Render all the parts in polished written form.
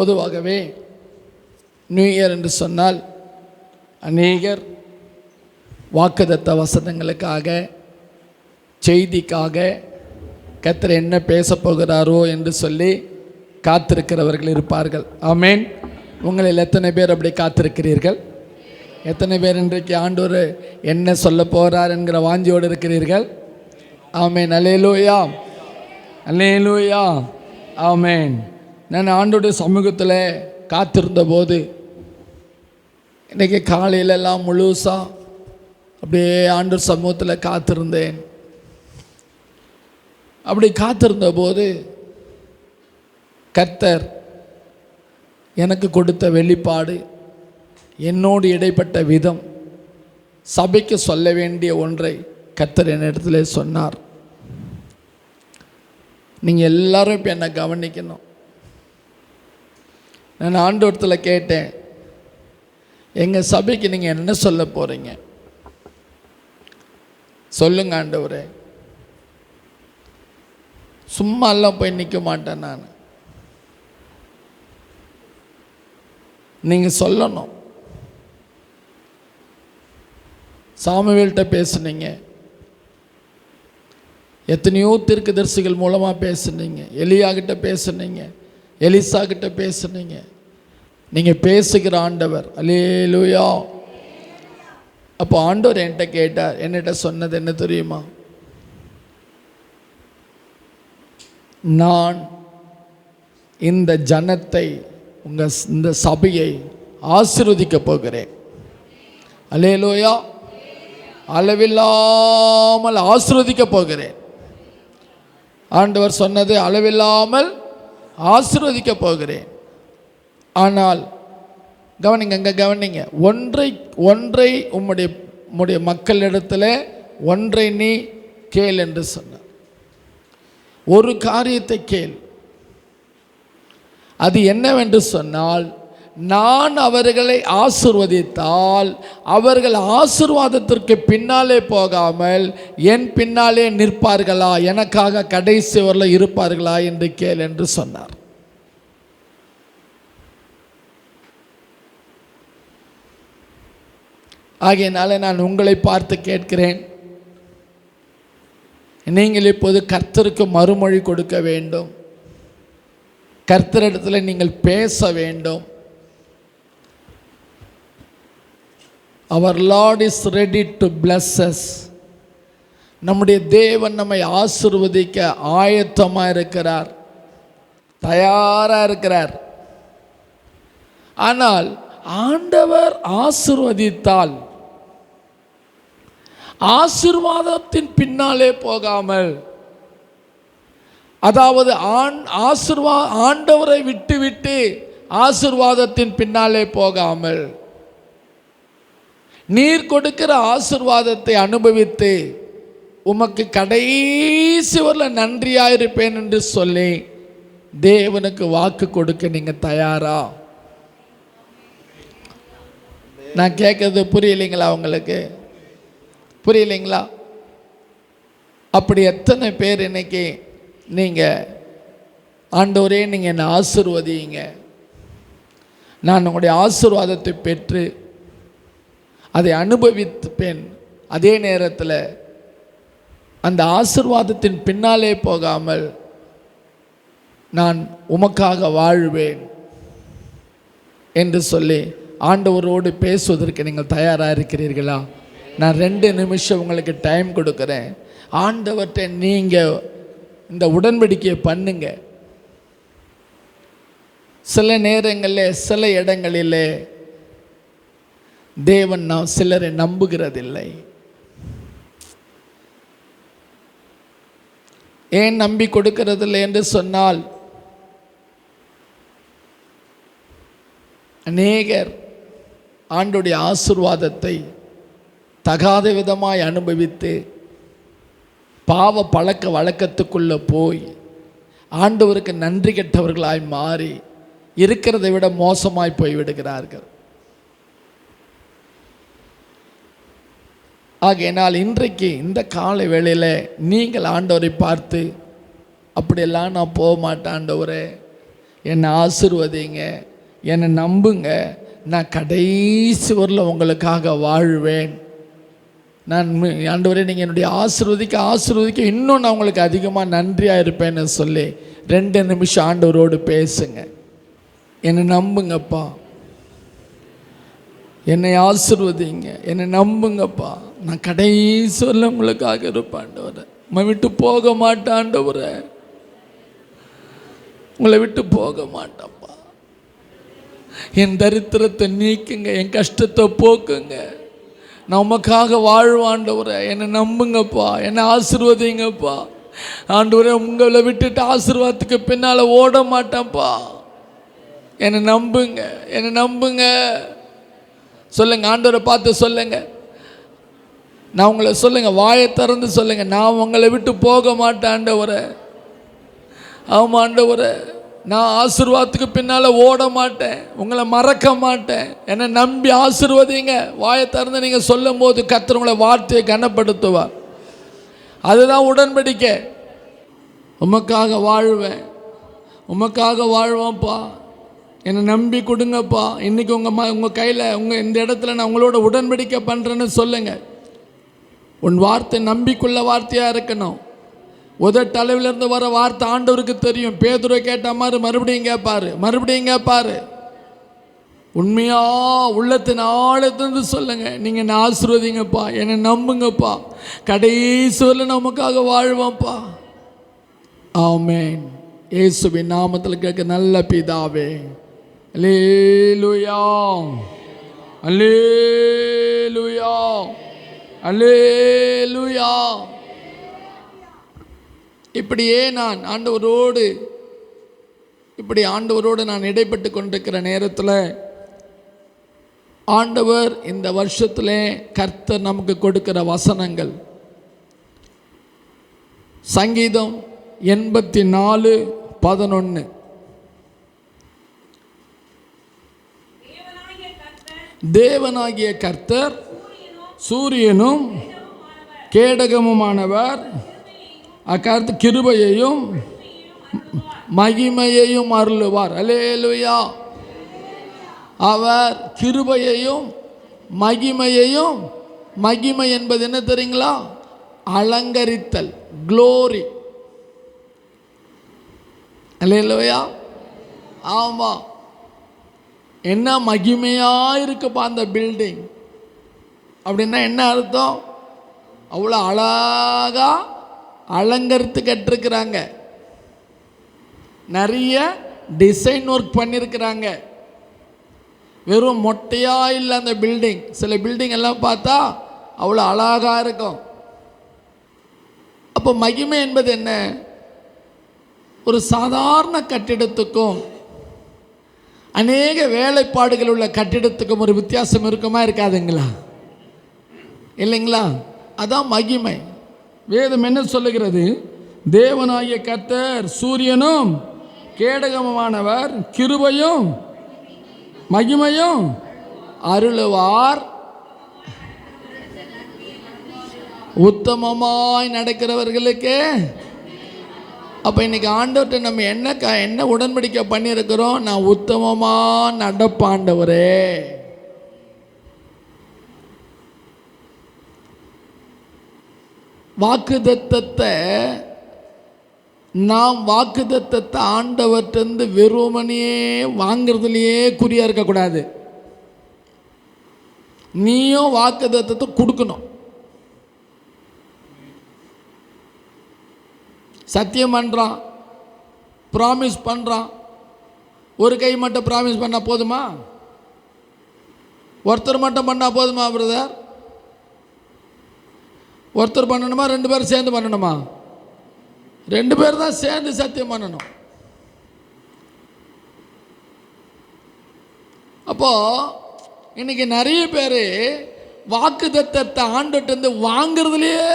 பொதுவாகவே new year என்று சொன்னால் அநேகர் வாக்குத்தத்த வசனங்களுக்காக, செய்திக்காக கர்த்தர் என்ன பேச போகிறாரோ என்று சொல்லி காத்திருக்கிறவர்கள் இருப்பார்கள். ஆமேன். உங்களில் எத்தனை பேர் அப்படி காத்திருக்கிறீர்கள்? எத்தனை பேர் இன்றைக்கு ஆண்டவர் என்ன சொல்ல போகிறார் என்கிற வாஞ்சியோடு இருக்கிறீர்கள்? ஆமேன். அல்லேலூயா, அல்லேலூயா, ஆமேன். நான் ஆண்டோடைய சமூகத்தில் காத்திருந்த போது இன்றைக்கி காலையிலெல்லாம் முழுசாக அப்படியே ஆண்டவர் சமூகத்தில் காத்திருந்தேன். அப்படி காத்திருந்த போது கர்த்தர் எனக்கு கொடுத்த வெளிப்பாடு, என்னோடு இடைப்பட்ட விதம், சபைக்கு சொல்ல வேண்டிய ஒன்றை கர்த்தர் என்னிடத்தில் சொன்னார். நீங்கள் எல்லாரும் இப்போ என்னை கவனிக்கணும். நான் ஆண்டவரத்தில் கேட்டேன், எங்கள் சபைக்கு நீங்கள் என்ன சொல்ல போகிறீங்க? சொல்லுங்க ஆண்டவரே. சும்மா எல்லாம் போய் நிற்க மாட்டேன் நான். நீங்கள் சொல்லணும். சாமுவேல்கிட்ட பேசுனீங்க, எத்தனையோ தீர்க்கதரிசிகள் மூலமாக பேசுனீங்க, எலியா கிட்ட பேசுனீங்க, எலிசா கிட்ட பேசுனீங்க. நீங்கள் பேசுகிற ஆண்டவர். அல்லேலூயா. அப்போ ஆண்டவர் என்கிட்ட கேட்டார். என்னிட்ட சொன்னது என்ன தெரியுமா? நான் இந்த ஜனத்தை, இந்த சபையை ஆசீர்வதிக்க போகிறேன். அல்லேலூயா. அளவில்லாமல் ஆசீர்வதிக்க போகிறேன். ஆண்டவர் சொன்னது அளவில்லாமல் ஆசீர்வதிக்க போகிறேன். ஆனால் கவனிங்க, அங்கே கவனிங்க. ஒன்றை உம்முடைய மக்களிடத்தில் ஒன்றை நீ கேள் என்று சொன்னார். ஒரு காரியத்தை கேள். அது என்னவென்று சொன்னால், நான் அவர்களை ஆசீர்வதித்தால் அவர்கள் ஆசீர்வாதத்திற்கு பின்னாலே போகாமல் என் பின்னாலே நிற்பார்களா, எனக்காக கடைசி வரல இருப்பார்களா என்று கேள் என்று சொன்னார். ஆகையினால நான் உங்களை பார்த்து கேட்கிறேன், நீங்கள் இப்போது கர்த்தருக்கு மறுமொழி கொடுக்க வேண்டும். கர்த்தரிடத்தில் நீங்கள் பேச வேண்டும். அவர் lord is ready to bless us. நம்முடைய தேவன் நம்மை ஆசீர்வதிக்க ஆயத்தமாக இருக்கிறார், தயாராக இருக்கிறார். ஆனால் ஆண்டவர் ஆசீர்வதித்தால் ஆசீர்வாதத்தின் பின்னாலே போகாமல், அதாவது ஆண்டவரை விட்டு ஆசீர்வாதத்தின் பின்னாலே போகாமல், நீர் கொடுக்கிற ஆசீர்வாதத்தை அனுபவித்து உமக்கு கடைசி வரல நன்றியாயிருப்பேன் என்று சொல்லி தேவனுக்கு வாக்கு கொடுக்க நீங்கள் தயாரா? நான் கேட்கறது புரியலைங்களா? உங்களுக்கு புரியலைங்களா? அப்படி எத்தனை பேர் இன்னைக்கு நீங்கள் ஆண்டவரே நீங்கள் என்னை ஆசீர்வதிங்க, நான் உங்களுடைய ஆசீர்வாதத்தை பெற்று அதை அனுபவிப்பேன், அதே நேரத்தில் அந்த ஆசீர்வாதத்தின் பின்னாலே போகாமல் நான் உமக்காக வாழ்வேன் என்று சொல்லி ஆண்டவரோடு பேசுவதற்கு நீங்கள் தயாராக இருக்கிறீர்களா? நான் 2 நிமிஷம் உங்களுக்கு டைம் கொடுக்குறேன். ஆண்டவர்கிட்ட நீங்கள் இந்த உடன்படிக்கையை பண்ணுங்க. சில நேரங்களில் சில இடங்களிலே தேவன் சிலரை நம்புகிறதில்லை. ஏன் நம்பி கொடுக்கிறதில்லை என்று சொன்னால், அநேகர் ஆண்டுடைய ஆசீர்வாதத்தை தகாத விதமாய் அனுபவித்து பாவ பழக்க வழக்கத்துக்குள்ளே போய் ஆண்டவருக்கு நன்றி கெட்டவர்களாய் மாறி இருக்கிறதை விட மோசமாய் போய்விடுகிறார்கள். ஆகையினால் இன்றைக்கு இந்த காலை வேளையில் நீங்கள் ஆண்டவரை பார்த்து, அப்படியெல்லாம் நான் போக மாட்டேன் ஆண்டவரே, என்னை ஆசீர்வதிங்க, என்னை நம்புங்க, நான் கடைசி வரல உங்களுக்காக வாழ்வேன். நான் ஆண்டவரே நீங்கள் என்னுடைய ஆசீர்வதிக்க இன்னும் நான் உங்களுக்கு அதிகமாக நன்றியாக இருப்பேன்னு சொல்லி 2 நிமிஷம் ஆண்டவரோடு பேசுங்க. என்னை நம்புங்கப்பா, என்னை ஆசீர்வதிங்க, என்னை நம்புங்கப்பா, நான் கடைசி வரல உங்களுக்காக இருப்பேன் ஆண்டவரே. உங்களை விட்டு போக மாட்டேன் ஆண்டவரே, உங்களை விட்டு போக மாட்டேன்ப்பா. என் தரித்திரத்தை நீக்குங்க, என் கஷ்டத்தை போக்குங்க, நான் உமக்காக வாழ்வாண்டவரே. என்னை நம்புங்கப்பா, என்னை ஆசீர்வதிங்கப்பா ஆண்டவரே. உங்களை விட்டுட்டு ஆசீர்வாதத்துக்கு பின்னால் ஓட மாட்டேன்ப்பா. என்னை நம்புங்க, என்னை நம்புங்க. சொல்லுங்க, ஆண்டவரை பார்த்து சொல்லுங்க. நான் உங்களை சொல்லுங்க, வாயை திறந்து சொல்லுங்க, நான் உங்களை விட்டு போக மாட்டேன் ஆண்டவரே. ஆமாம் ஆண்டவரே, நான் ஆசீர்வாதத்துக்கு பின்னால் ஓட மாட்டேன், உங்களை மறக்க மாட்டேன். என்னை நம்பி ஆசீர்வதிங்க. வாயை திறந்து நீங்கள் சொல்லும் போது கர்த்தர் உங்களை வார்த்தையை கனப்படுத்துவார். அதுதான் உடன்படிக்கை. உமக்காக வாழ்வேன், உமக்காக வாழ்வேன்ப்பா, என்னை நம்பி கொடுங்கப்பா. இன்றைக்கி உங்கள் கையில் இந்த இடத்துல நான் உங்களோட உடன்படிக்கை பண்ணுறேன்னு சொல்லுங்கள். உன் வார்த்தை நம்பிக்குள்ள வார்த்தையாக இருக்கணும். உதட்டளவிலிருந்து வர வார்த்தை ஆண்டவருக்கு தெரியும். பேதுரை கேட்ட மாதிரி மறுபடியும் கேட்பாரு. உண்மையா உள்ளத்தின் ஆழத்திலிருந்து சொல்லுங்க, நீங்கள் என்னை ஆசீர்வதிங்கப்பா, என்னை நம்புங்கப்பா, கடைசி வரல நமக்காக வாழ்வோம்ப்பா. ஆமென். இயேசுவின் நாமத்தில் கேட்க நல்ல பிதாவே. அல்லேலூயா, அல்லேலூயா, அல்லேலூயா. இப்படியே நான் ஆண்டவரோடு நான் இடைப்பட்டு கொண்டிருக்கிற நேரத்தில் ஆண்டவர் இந்த வருஷத்தில் கர்த்தர் நமக்கு கொடுக்கிற வசனங்கள் சங்கீதம் 84:11. தேவனாகிய கர்த்தர் சூரியனும் கேடகமுமானவர், அக்கர்த்த கிருபையையும் மகிமையையும் அருளுவார். அல்லேலூயா. அவர் கிருபையையும் மகிமையையும், மகிமை என்பது என்ன தெரியுங்களா? அலங்கரித்தல், க்ளோரி. அல்லேலூயா. ஆமாம். என்ன மகிமையாக இருக்குப்பா அந்த பில்டிங் அப்படின்னா என்ன அர்த்தம்? அவ்வளோ அழகாக அலங்கரித்து கட்டிருக்கிறாங்க, நிறைய டிசைன் ஒர்க் பண்ணியிருக்கிறாங்க. வெறும் மொட்டையாக இல்லை அந்த பில்டிங். சில பில்டிங் எல்லாம் பார்த்தா அவ்வளோ அழகாக இருக்கும். அப்போ மகிமை என்பது என்ன? ஒரு சாதாரண கட்டிடத்துக்கும் அநேக வேலைப்பாடுகள் உள்ள கட்டிடத்துக்கும் ஒரு வித்தியாசம் இருக்குமா இருக்காதுங்களா? இல்லைங்களா? அதான் மகிமை. வேதம் என்ன சொல்லுகிறது? தேவனாகிய கர்த்தர் சூரியனும் கேடகமுமானவர், கிருபையும் மகிமையும் அருளுவார், உத்தமமாய் நடக்கிறவர்களுக்கு. அப்போ இன்னைக்கு ஆண்டவர்கிட்ட நம்ம என்ன உடன்படிக்கை பண்ணியிருக்கிறோம்? நான் உத்தமமாக நடப்பாண்டவரே. வாக்குத்தத்தத்தை ஆண்டவர்கிட்ட வெறுமனையே வாங்கிறதுலையே குறியாக இருக்கக்கூடாது. நீயும் வாக்குத்தத்தத்தை கொடுக்கணும். சத்தியம் பண்ணுறான், ப்ராமிஸ் பண்ணுறான். ஒரு கை மட்டும் ப்ராமிஸ் பண்ணால் போதுமா? ஒருத்தர் மட்டும் பண்ணால் போதுமா பிரதர்? ஒருத்தர் பண்ணணுமா? 2 பேர் சேர்ந்து பண்ணணுமா? 2 பேர் தான் சேர்ந்து சத்தியம் பண்ணணும். அப்போது இன்னைக்கு நிறைய பேர் வாக்குத்தத்தத்தை ஆண்டுட்டு வாங்கிறதுலையே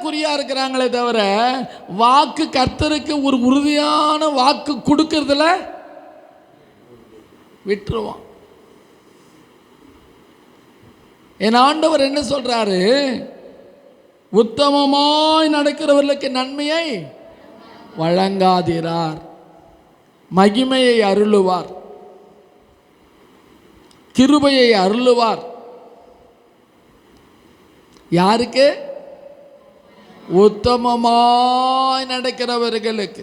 குறியாக இருக்கிறாங்களே தவிர வாக்கு கர்த்தருக்கு ஒரு உறுதியான வாக்கு கொடுக்கறதுல விட்டுருவான். என் ஆண்டவர் என்ன சொல்றாரு? உத்தமமாய் நடக்கிறவர்களுக்கு நன்மையை வழங்காதீரார். மகிமையை அருளுவார், கிருபையை அருளுவார். யாருக்கு? உத்தமமாய் நடக்கிறவர்களுக்கு.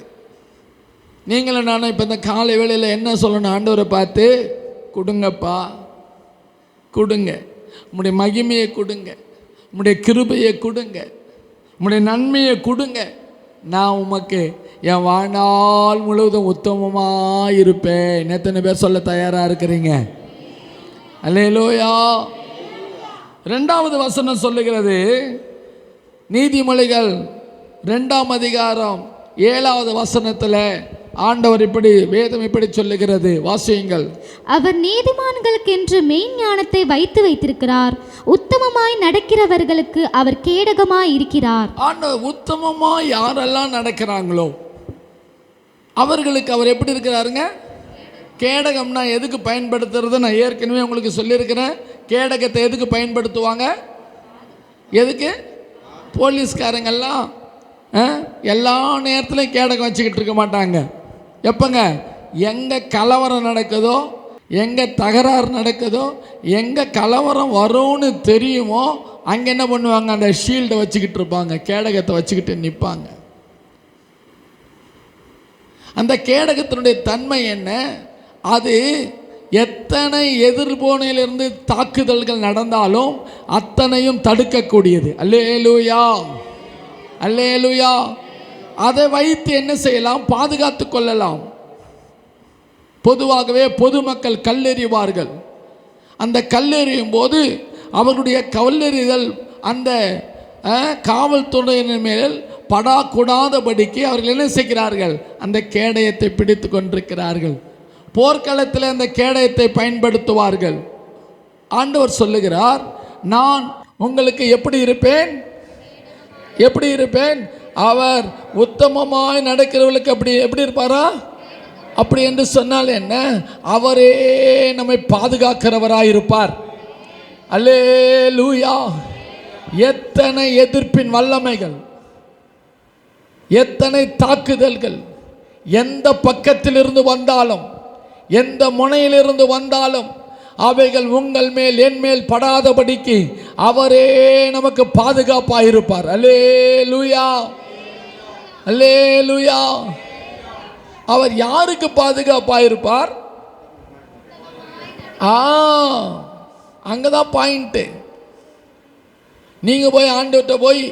நீங்களும் நானும் இப்போ இந்த காலை வேளையில் என்ன சொல்லணும்? ஆண்டவரை பார்த்து, கொடுங்கப்பா, கொடுங்க, உம்முடைய மகிமையை கொடுங்க, உம்முடைய கிருபையை கொடுங்க, உம்முடைய நன்மையை கொடுங்க. நான் உமக்கு என் வாழ்நாள் முழுவதும் உத்தமமாக இருப்பேன். எத்தனை பேர் சொல்ல தயாராக இருக்கிறீங்க? அல்லேலூயா. 2வது வசனம் சொல்லுகிறது, நீதிமொழிகள் 2ஆம் அதிகாரம் 7வது வசனத்தில் ஆண்டவர் இப்படி, வேதம் இப்படி சொல்லுகிறது, வாசியுங்கள். அவர் நீதிமான்களுக்கென்று மெய்ஞானத்தை வைத்திருக்கிறார், உத்தமமாய் நடக்கிறவர்களுக்கு அவர் கேடகமாய் இருக்கிறார். ஆண்டவர் உத்தமமாய் யாரெல்லாம் நடக்கிறாங்களோ அவர்களுக்கு அவர் எப்படி இருக்கிறாருங்க? கேடகம்னா எதுக்கு பயன்படுத்துறது? நான் ஏற்கனவே உங்களுக்கு சொல்லியிருக்கிறேன். கேடகத்தை எதுக்கு பயன்படுத்துவாங்க? எதுக்கு? போலீஸ்காரங்கெல்லாம் எல்லா நேரத்துலையும் கேடகம் வச்சுக்கிட்டு இருக்க மாட்டாங்க. எப்போங்க? எங்கே கலவரம் நடக்குதோ, எங்கே தகராறு நடக்குதோ, எங்கே கலவரம் வரும்னு தெரியுமோ அங்கே என்ன பண்ணுவாங்க? அந்த ஷீல்டை வச்சுக்கிட்டு இருப்பாங்க, கேடகத்தை வச்சுக்கிட்டு நிற்பாங்க. அந்த கேடகத்தினுடைய தன்மை என்ன? அது எத்தனை எதிர்போனையிலிருந்து தாக்குதல்கள் நடந்தாலும் அத்தனையும் தடுக்கக்கூடியது. அல்லேலூயா, அல்லேலூயா. அதை வைத்து என்ன செய்யலாம்? பாதுகாத்து கொள்ளலாம். பொதுவாகவே பொதுமக்கள் கல்லெறிவார்கள். அந்த கல்லெறியும் போது அவர்களுடைய கல்லெறிதல் அந்த காவல்துறையினர் மேல் படாக்கூடாதபடிக்கு அவர்கள் என்ன செய்கிறார்கள்? அந்த கேடயத்தை பிடித்து கொண்டிருக்கிறார்கள். போர்க்களத்தில் அந்த கேடயத்தை பயன்படுத்துவார்கள். ஆண்டவர் சொல்லுகிறார், நான் உங்களுக்கு எப்படி இருப்பேன்? எப்படி இருப்பேன்? அவர் உத்தமமாய் நடக்கிறவர்களுக்கு அப்படி எப்படி இருப்பாரா? அப்படி என்று சொன்னால் என்ன? அவரே நம்மை பாதுகாக்கிறவராய் இருப்பார். அல்லேலூயா. எத்தனை எதிர்ப்பின் வல்லமைகள், எத்தனை தாக்குதல்கள் எந்த பக்கத்திலிருந்து வந்தாலும், எந்த முனையிலிருந்து வந்தாலும் அவைகள் உங்கள் மேல் என் மேல் படாதபடிக்கு அவரே நமக்கு பாதுகாப்பாக இருப்பார். அல்லேலூயா, அல்லேலூயா. அவர் யாருக்கு பாதுகாப்பாக இருப்பார்? அங்கதான் பாயிண்ட். நீங்க போய் ஆண்டவர்கிட்ட போய்,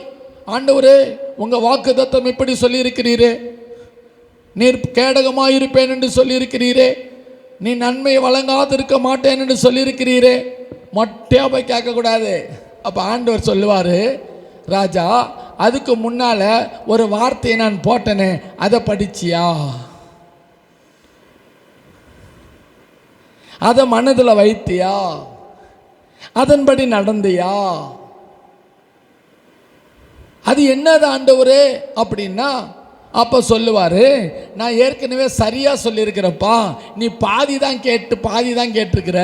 ஆண்டவரே உங்க வாக்குத்தத்தம் இப்படி சொல்லி இருக்கிறீரே, நீர் கேடகமாக இருப்பேன் என்று சொல்லியிருக்கிறீரே, நீ நன்மையை வழங்காதிருக்க மாட்டேன் என்று சொல்லியிருக்கிறீரே, மொட்டையா போய் கேட்கக்கூடாது. அப்போ ஆண்டவர் சொல்லுவார், ராஜா அதுக்கு முன்னால் ஒரு வார்த்தையை நான் போட்டனே, அதை படிச்சியா? அதை மனதில் வைத்தியா? அதன்படி நடந்தியா? அது என்னது ஆண்டவரே அப்படின்னா, அப்போ சொல்லுவார், நான் ஏற்கனவே சரியாக சொல்லியிருக்கிறப்பா, நீ பாதி தான் கேட்டிருக்கிற.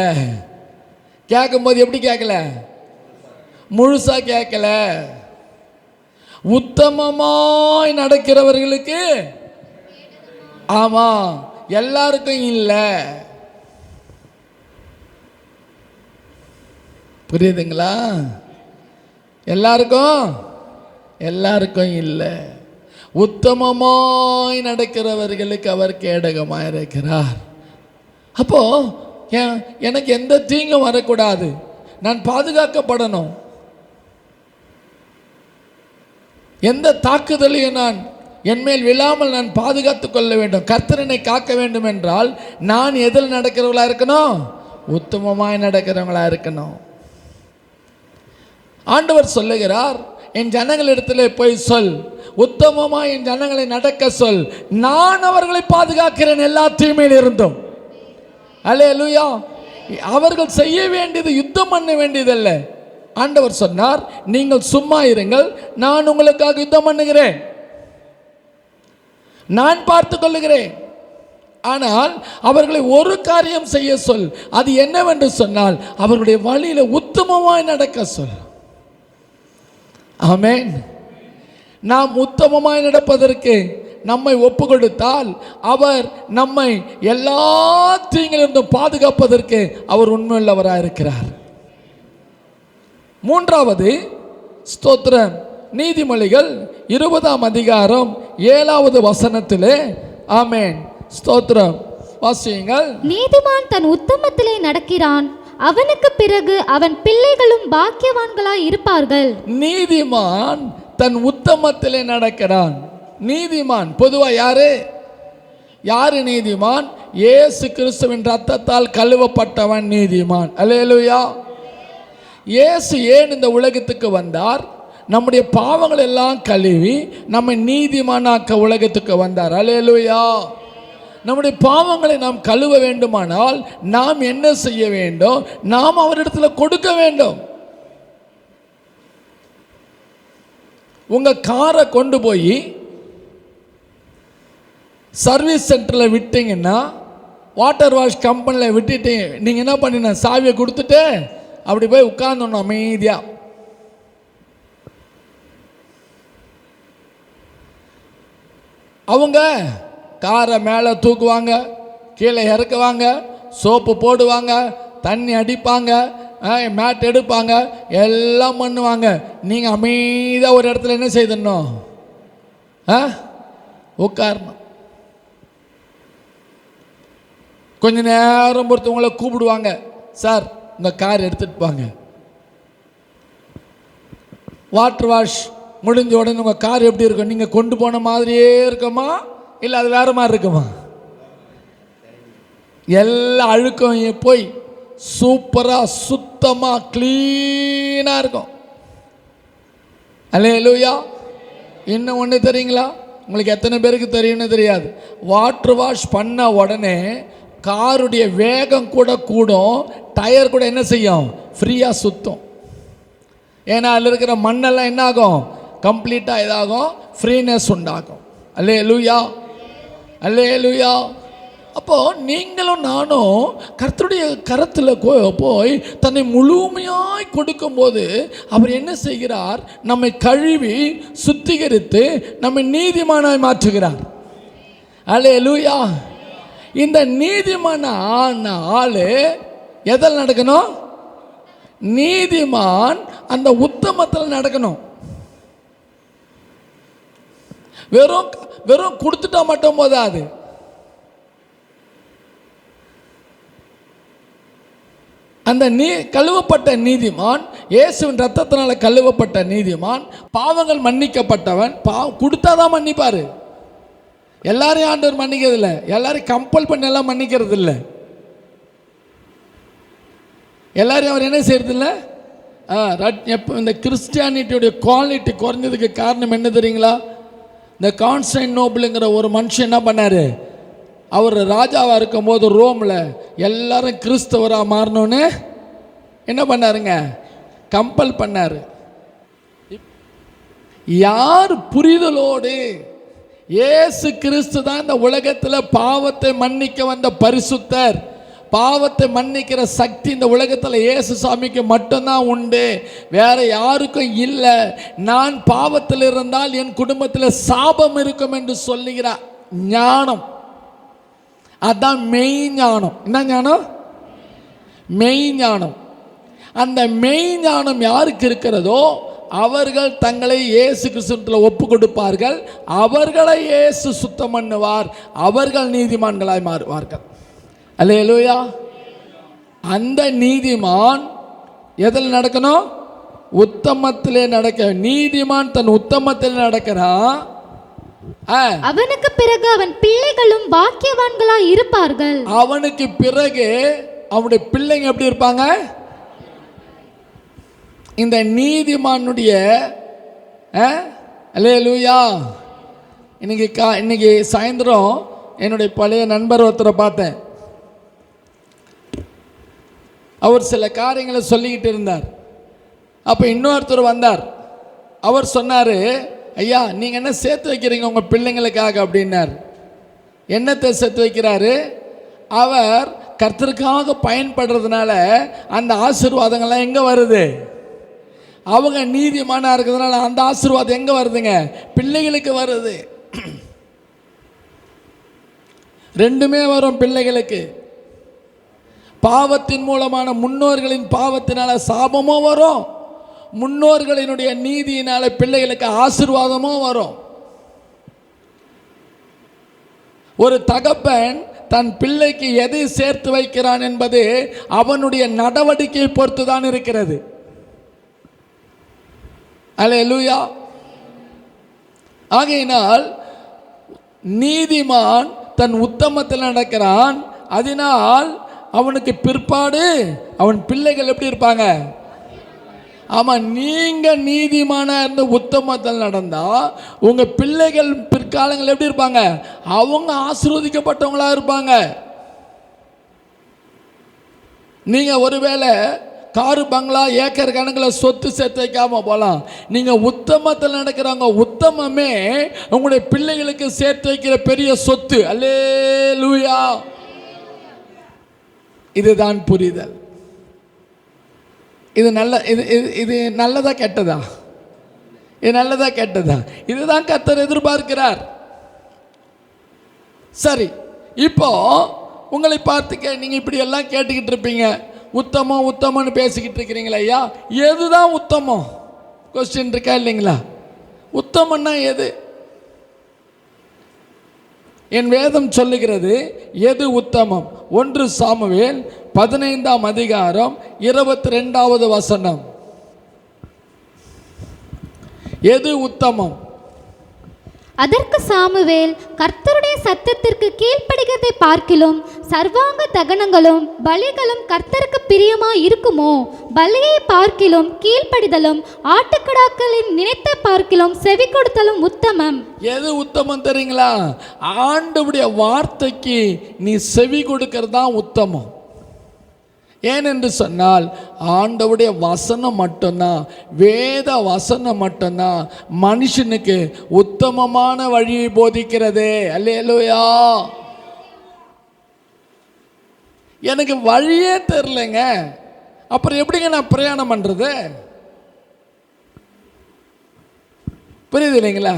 கேட்கும்போது எப்படி கேட்கல? முழுசாக கேட்கல. உத்தமமாய் நடக்கிறவர்களுக்கு, ஆமாம், எல்லாருக்கும் இல்லை. புரியுதுங்களா? எல்லாருக்கும் இல்லை. உத்தமமாய் நடக்கிறவர்களுக்கு அவர் கேடகமாக இருக்கிறார். அப்போ எனக்கு எந்த தீங்கும் வரக்கூடாது, நான் பாதுகாக்கப்படணும். எந்த தாக்குதலையும் நான் என்மேல் விழாமல் நான் பாதுகாத்து கொள்ள வேண்டும். கர்த்தரனை காக்க வேண்டும் என்றால் நான் எதில் நடக்கிறவங்களா இருக்கணும்? உத்தமமாய் நடக்கிறவங்களா இருக்கணும். ஆண்டவர் சொல்லுகிறார், என் ஜனங்களிடத்தில் போய் சொல், உத்தமமாய் என் ஜனங்களை நடக்க சொல், நான் அவர்களை பாதுகாக்கிறேன் எல்லா தீமையில் இருந்தும். அல்லேலூயா. அவர்கள் செய்ய வேண்டியது யுத்தம் பண்ண வேண்டியதல்ல. ஆண்டவர் சொன்னார், நீங்கள் சும்மா இருங்கள், நான் உங்களுக்காக யுத்தம் பண்ணுகிறேன், நான் பார்த்து கொள்ளுகிறேன். ஆனால் அவர்களை ஒரு காரியம் செய்ய சொல். அது என்னவென்று சொன்னால், அவர்களுடைய வழியில் உத்தமமாய் நடக்க சொல். ஆமென். நாம் உத்தமமாய் நடப்பதற்கு நம்மை ஒப்பு கொடுத்தால் அவர் நம்மை எல்லா தீங்கிலிருந்தும் பாதுகாப்பதற்கு அவர் உண்மையுள்ளவராக இருக்கிறார். மூன்றாவது ஸ்தோத்திரம், நீதிமொழிகள் 20ஆம் அதிகாரம் 7வது வசனத்திலே, ஆமென், ஸ்தோத்திரம், வாசியுங்கள். நீதிமான் தன் உத்தமத்திலே நடக்கிறான், அவனுக்கு பிறகு அவன் பிள்ளைகளும் பாக்கியவான்களாய் இருப்பார்கள். நீதிமான் தன் உத்தமத்திலே நடக்கிறான். நீதிமான் பொதுவா யாரு? நீதிமான்? இயேசு கிறிஸ்துவின் ரத்தத்தால் கழுவப்பட்டவன் நீதிமான். அல்லேலூயா. இயேசு ஏன் இந்த உலகத்துக்கு வந்தார்? நம்முடைய பாவங்கள் எல்லாம் கழுவி நம்மை நீதிமானாக்க உலகத்துக்கு வந்தார். அல்லேலூயா. நம்முடைய பாவங்களை நாம் கழுவ வேண்டுமானால் நாம் என்ன செய்ய வேண்டும்? நாம் அவரிடத்தில் கொடுக்க வேண்டும். உங்க காரை கொண்டு போய் சர்வீஸ் சென்டரில் விட்டீங்கன்னா, வாட்டர் வாஷ் கம்பெனியில் விட்டுட்டீங்க, நீங்கள் என்ன பண்ணின? சாவியை கொடுத்துட்டு அப்படி போய் உட்கார்ந்தோம் அமைதியா. அவங்க காரை மேலே தூக்குவாங்க, கீழே இறக்குவாங்க, சோப்பு போடுவாங்க, தண்ணி அடிப்பாங்க, மேட் எடுப்பாங்க, எல்லாம் பண்ணுவாங்க. நீங்கள் அமைதியாக ஒரு இடத்துல என்ன செய்யணும்? உட்காரணும். கொஞ்ச நேரம் பொறுத்து உங்களை கூப்பிடுவாங்க, சார் உங்கள் கார் எடுத்துகிட்டு போங்க. வாட்டர் வாஷ் முடிஞ்ச உடனே உங்கள் கார் எப்படி இருக்கும்? நீங்கள் கொண்டு போன மாதிரியே இருக்குமா, இல்லை அது வேறு மாதிரி இருக்குமா? எல்லா அழுக்கும் போய் சூப்பராக சுத்தமாக க்ளீனாக இருக்கும். அல்லேலூயா. இன்னும் ஒன்று தெரியுங்களா? உங்களுக்கு எத்தனை பேருக்கு தெரியும்னு தெரியாது. வாட்டர் வாஷ் பண்ண உடனே காருடைய வேகம் கூட கூடும், டயர் கூட என்ன செய்யும்? ஃப்ரீயாக சுற்றும். ஏன்னா அதில் இருக்கிற மண்ணெல்லாம் என்ன ஆகும்? கம்ப்ளீட்டாக இதாகும், ஃப்ரீனஸ் உண்டாகும். அல்லேலூயா, அல்லேலூயா. அப்போது நீங்களும் நானும் கர்த்தருடைய கரத்தில் போய் தன்னை முழுமையாய் கொடுக்கும்போது அவர் என்ன செய்கிறார்? நம்மை கழுவி சுத்திகரித்து நம்மை நீதிமானாய் மாற்றுகிறார். அல்லேலூயா. இந்த நீதிமான ஆளு எதில் நடக்கணும்? நீதிமான் அந்த உத்தமத்தில் நடக்கணும். வெறும் வெறும் கொடுத்துட்டா மட்டும் போதாது. அந்த கழுவப்பட்ட நீதிமான், இயேசுவின் ரத்தத்தினால கழுவப்பட்ட நீதிமான், பாவங்கள் மன்னிக்கப்பட்டவன். கொடுத்தாதான் மன்னிப்பாரு. எல்லாரையும் ஆண்டவர் மன்னிக்கிறது இல்லை, எல்லாரையும் கம்பல் பண்ணி எல்லாம் மன்னிக்கிறது இல்லை. எல்லாரையும் அவர் என்ன செய்யறது இல்லை. இந்த கிறிஸ்டியானிட்டியுடைய குவாலிட்டி குறைஞ்சதுக்கு காரணம் என்ன தெரியுங்களா? இந்த கான்ஸ்டன்டினோபிள்ங்கிற ஒரு மனுஷன் என்ன பண்ணார்? அவர் ராஜாவாக இருக்கும்போது ரோமில் எல்லாரும் கிறிஸ்தவராக மாறணுன்னு என்ன பண்ணாருங்க? கம்பல் பண்ணார். யார் புரிதலோடு இயேசு கிறிஸ்து தான் இந்த உலகத்தில் பாவத்தை மன்னிக்க வந்த பரிசுத்தர், பாவத்தை மன்னிக்கிற சக்தி இந்த உலகத்தில் இயேசு சாமிக்கு மட்டும்தான் உண்டு, வேற யாருக்கும் இல்லை. நான் பாவத்தில் இருந்தால் என் குடும்பத்தில் சாபம் இருக்கும் என்று சொல்லுகிற ஞானம், அதான் மெய் ஞானம். என்ன ஞானம்? மெய் ஞானம். அந்த மெய் ஞானம் யாருக்கு இருக்கிறதோ அவர்கள் தங்களை இயேசு கிறிஸ்துவில் ஒப்பு கொடுப்பார்கள். அவர்களை இயேசு சுத்தம் பண்ணுவார். அவர்கள் நீதிமான்களாய் மாறுவார்கள். அல்லேலூயா. அந்த நீதிமான் எதில் நடக்கணும்? உத்தமத்திலே நடக்க. நீதிமான் தன் உத்தமத்திலே நடக்கிறான். அவனுக்கு பிறகு அவன் பிள்ளைகளும் பாக்கியவான்களாய் இருப்பார்கள். அவனுக்கு பிறகு அவனுடைய பிள்ளைங்க எப்படி இருப்பாங்க? இந்த நீதிமானுடைய அல்லேலூயா. இன்னைக்கு சாயந்தரம் என்னுடைய பழைய நண்பர் ஒருத்தரை பார்த்தேன். அவர் சில காரியங்களை சொல்லிக்கிட்டு இருந்தார். அப்போ இன்னொருத்தர் வந்தார். அவர் சொன்னார், ஐயா நீங்கள் என்ன சேர்த்து வைக்கிறீங்க உங்கள் பிள்ளைங்களுக்காக அப்படின்னார். என்னத்தை சேர்த்து வைக்கிறாரு? அவர் கர்த்தருக்காக பயன்படுறதுனால அந்த ஆசீர்வாதங்கள்லாம் எங்கே வருது? அவங்க நீதிமானாக இருக்கிறதுனால அந்த ஆசீர்வாதம் எங்கே வருதுங்க? பிள்ளைகளுக்கு வருது. ரெண்டுமே வரும் பிள்ளைகளுக்கு. பாவத்தின் மூலமான முன்னோர்களின் பாவத்தினால சாபமும் வரும், முன்னோர்களினுடைய நீதியினால பிள்ளைகளுக்கு ஆசீர்வாதமும் வரும். ஒரு தகப்பன் தன் பிள்ளைக்கு எதை சேர்த்து வைக்கிறான் என்பது அவனுடைய நடவடிக்கையை பொறுத்து தான் இருக்கிறது. அல்லேலூயா. ஆகையினால் நீதிமான் தன் உத்தமத்தில் நடக்கிறான், அதனால் அவனுக்கு பிற்பாடு அவன் பிள்ளைகள் எப்படி இருப்பாங்க? ஆமா, நீங்க நீதிமானா இருந்து உத்தமத்தில் நடந்தா உங்க பிள்ளைகள் பிற்காலங்கள் எப்படி இருப்பாங்க? அவங்க ஆசீர்வதிக்கப்பட்டவங்களா இருப்பாங்க. நீங்க ஒருவேளை காரு பங்களா ஏக்கர் கணக்கில் சொத்து சேர்த்து வைக்காம போகலாம். நீங்க உத்தமத்தில் நடக்கிறவங்க, உத்தமமே உங்களுடைய பிள்ளைகளுக்கு சேர்த்து வைக்கிற பெரிய சொத்து. அல்லேலூயா. இதுதான் புரிதல். இது நல்ல இது நல்லதா கெட்டதா? இது நல்லதா கெட்டதா? இதுதான் கர்த்தர் எதிர்பார்க்கிறார். சரி, இப்போ உங்களை பார்த்து நீங்க இப்படி எல்லாம் கேட்டுக்கிட்டு இருப்பீங்க, உத்தமம் உத்தமன்னு பேசிக்கிட்டு இருக்கிறீங்களா? ஐயா, எதுதான் உத்தமம்? கொஸ்டின் இருக்கா இல்லைங்களா? உத்தமன்னா எது? என் வேதம் சொல்லுகிறது எது உத்தமம். 1 சாமுவேல் 15ஆம் அதிகாரம் 22வது வசனம். எது உத்தமம்? அதற்கு சாமுவேல், கர்த்தருடைய சத்தத்திற்கு கீழ்ப்படுகிறதை பார்க்கிலும் சர்வாங்க தகனங்களும் பலிகளும் கர்த்தருக்கு பிரியமாய் இருக்குமோ? பலியை பார்க்கிலும் கீழ்ப்படிதலும் ஆட்டுக்கடாக்களின் நினைத்த பார்க்கிலும் செவி கொடுத்தலும் உத்தமம். எது உத்தமம் தெரியுங்களா? ஆண்டவருடைய வார்த்தைக்கு நீ செவி கொடுக்கிறது தான் உத்தமம். ஏனென்று சொன்னால் ஆண்டவருடைய வசனம் மட்டும்தான், வேத வசனம் மட்டும்தான் மனுஷனுக்கு உத்தமமான வழியை போதிக்கிறது. அல்லேலூயா. எனக்கு வழியே தெரிலங்க, அப்புறம் எப்படிங்க நான் பிரயாணம் பண்றது? புரியுது இல்லைங்களா?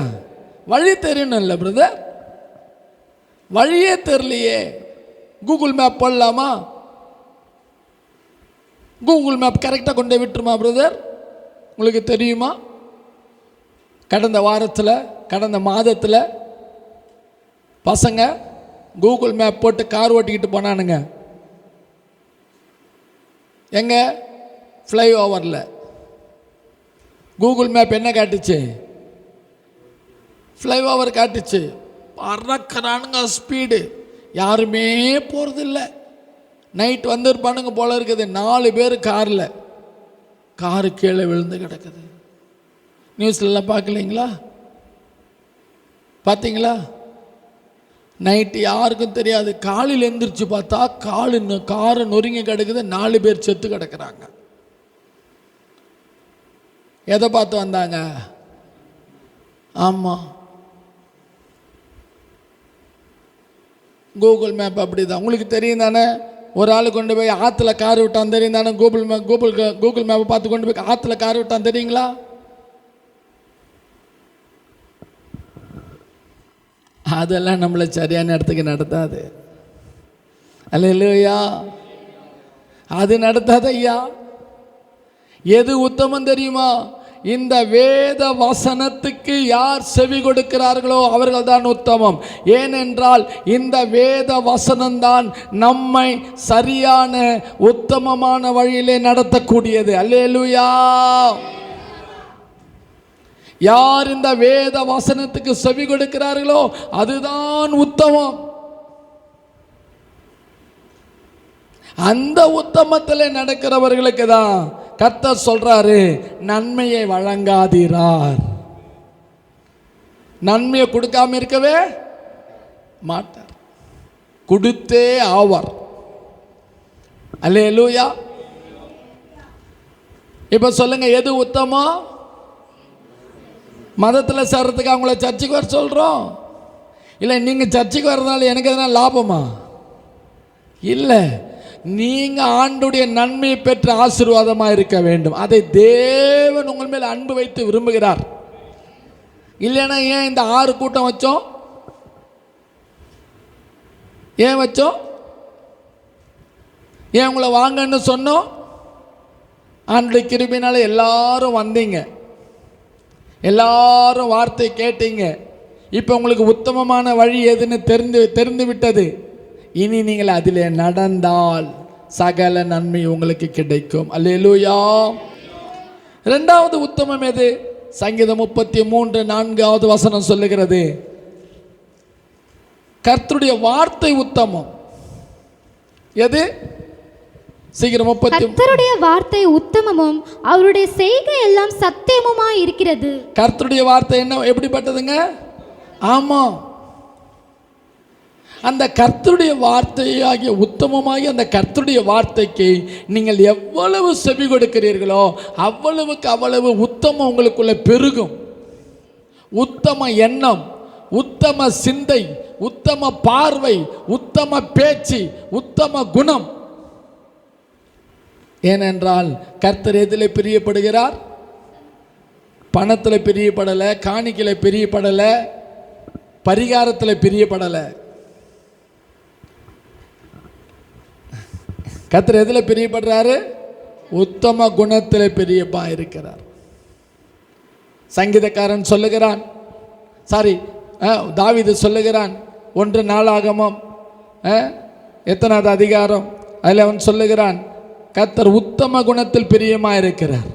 வழி தெரியணும் இல்லை பிரதர்? வழியே தெரியலையே. கூகுள் மேப் போடலாமா? கூகுள் மேப் கரெக்டாக கொண்டு விட்டுருமா பிரதர்? உங்களுக்கு தெரியுமா? கடந்த வாரத்தில், கடந்த மாதத்தில் பசங்க கூகுள் மேப் போட்டு கார் ஓட்டிக்கிட்டு போனானுங்க. எங்க? ஃப்ளைஓவரில். கூகுள் மேப் என்ன காட்டுச்சு? ஃப்ளைஓவர் காட்டுச்சு. பறக்கிறானுங்க ஸ்பீடு, யாருமே போகிறதில்லை. நைட் வந்துருப்பானுங்க போல இருக்குது. 4 பேர் காரில், காரு கீழே விழுந்து கிடக்குது. நியூஸ்லாம் பார்க்கலைங்களா? பார்த்தீங்களா? நைட்டு யாருக்கும் தெரியாது. காலையில் எந்திரிச்சு பார்த்தா காரை நொறுங்கி கிடக்குது. 4 பேர் செத்து கிடக்குறாங்க. எதை பார்த்து வந்தாங்க? ஆமாம், கூகுள் மேப் அப்படி தான். உங்களுக்கு தெரியும் தானே? ஒரு ஆள் கொண்டு போய் ஆற்றுல கார் விட்டான் தெரியும் தானே? கூகுள் மேப்பை பார்த்து கொண்டு போய் ஆற்றுல கார் விட்டான் தெரியுங்களா? அதெல்லாம் நம்மளை சரியான இடத்துக்கு நடத்தாது. அல்லேலூயா. அது நடத்தாத ஐயா. எது உத்தமம் தெரியுமா? இந்த வேத வசனத்துக்கு யார் செவி கொடுக்கிறார்களோ அவர்கள் தான் உத்தமம். ஏனென்றால் இந்த வேத வசனம்தான் நம்மை சரியான உத்தமமான வழியிலே நடத்தக்கூடியது. அல்லேலூயா. யார் இந்த வேத வசனத்துக்கு செவி கொடுக்கிறார்களோ அதுதான் உத்தமம். அந்த உத்தமத்தில் நடக்கிறவர்களுக்கு தான் கர்த்தர் சொல்றாரு, நன்மையை வழங்காதீரார். நன்மையை கொடுக்காம இருக்கவே மாட்டார், கொடுத்தே ஆவார். அல்லேலூயா. இப்ப சொல்லுங்க, எது உத்தமம்? மதத்தில் சேர்றதுக்கு அவங்கள சர்ச்சுக்கு வர சொல்றோம்? இல்லை நீங்க சர்ச்சுக்கு வர்றதுனால எனக்கு எதனா லாபமா? இல்லை, நீங்க ஆண்டுடைய நன்மையை பெற்ற ஆசீர்வாதமாக இருக்க வேண்டும். அதை தேவன் உங்கள் மேல் அன்பு வைத்து விரும்புகிறார். இல்லைன்னா ஏன் இந்த 6 கூட்டம் வச்சோம்? ஏன் வச்சோம்? ஏன் உங்களை வாங்கன்னு சொன்னோம்? ஆண்டுடைய கிருபையினால எல்லாரும் வந்தீங்க, எல்லாரும் வார்த்தை கேட்டீங்க. இப்போ உங்களுக்கு உத்தமமான வழி எதுன்னு தெரிந்து விட்டது. இனி நீங்கள் அதிலே நடந்தால் சகல நன்மை உங்களுக்கு கிடைக்கும். அல்லேலூயா. இரண்டாவது உத்தமம் எது? சங்கீதம் 33:4 வசனம் சொல்லுகிறது, கர்த்தருடைய வார்த்தை உத்தமம். எது? சீக்கிரம் 30. கர்த்தருடைய வார்த்தை உத்தமமும் அவருடைய செய்கை எல்லாம் சத்தியமுமாய் இருக்கிறது. கர்த்தருடைய வார்த்தை என்ன எப்படிப்பட்டதுங்க? ஆமா, அந்த கர்த்தருடைய வார்த்தையாகிய உத்தமமாகிய அந்த கர்த்தருடைய வார்த்தைக்கு நீங்கள் எவ்வளவு செவி கொடுக்கிறீர்களோ அவ்வளவுக்கு அவ்வளவு உத்தமம் உங்களுக்குள்ள பெருகும். உத்தம எண்ணம், உத்தம சிந்தை, உத்தம பார்வை, உத்தம பேச்சு, உத்தம குணம். ஏனென்றால் கர்த்தர் எதில் பிரியப்படுகிறார்? பணத்தில் பிரியப்படலை, காணிக்கையில் பிரியப்படலை, பரிகாரத்தில் பிரியப்படலை. கர்த்தர் எதில் பிரியப்படுறாரு? உத்தம குணத்தில் பிரியப்பா இருக்கிறார். சங்கீதக்காரன் சொல்லுகிறான், தாவீது சொல்லுகிறான், 1 நாளாகமம் எத்தனாவது அதிகாரம், அதில் அவன் சொல்லுகிறான், கர்த்தர் உத்தம குணத்தில் பிரியமாக இருக்கிறார்.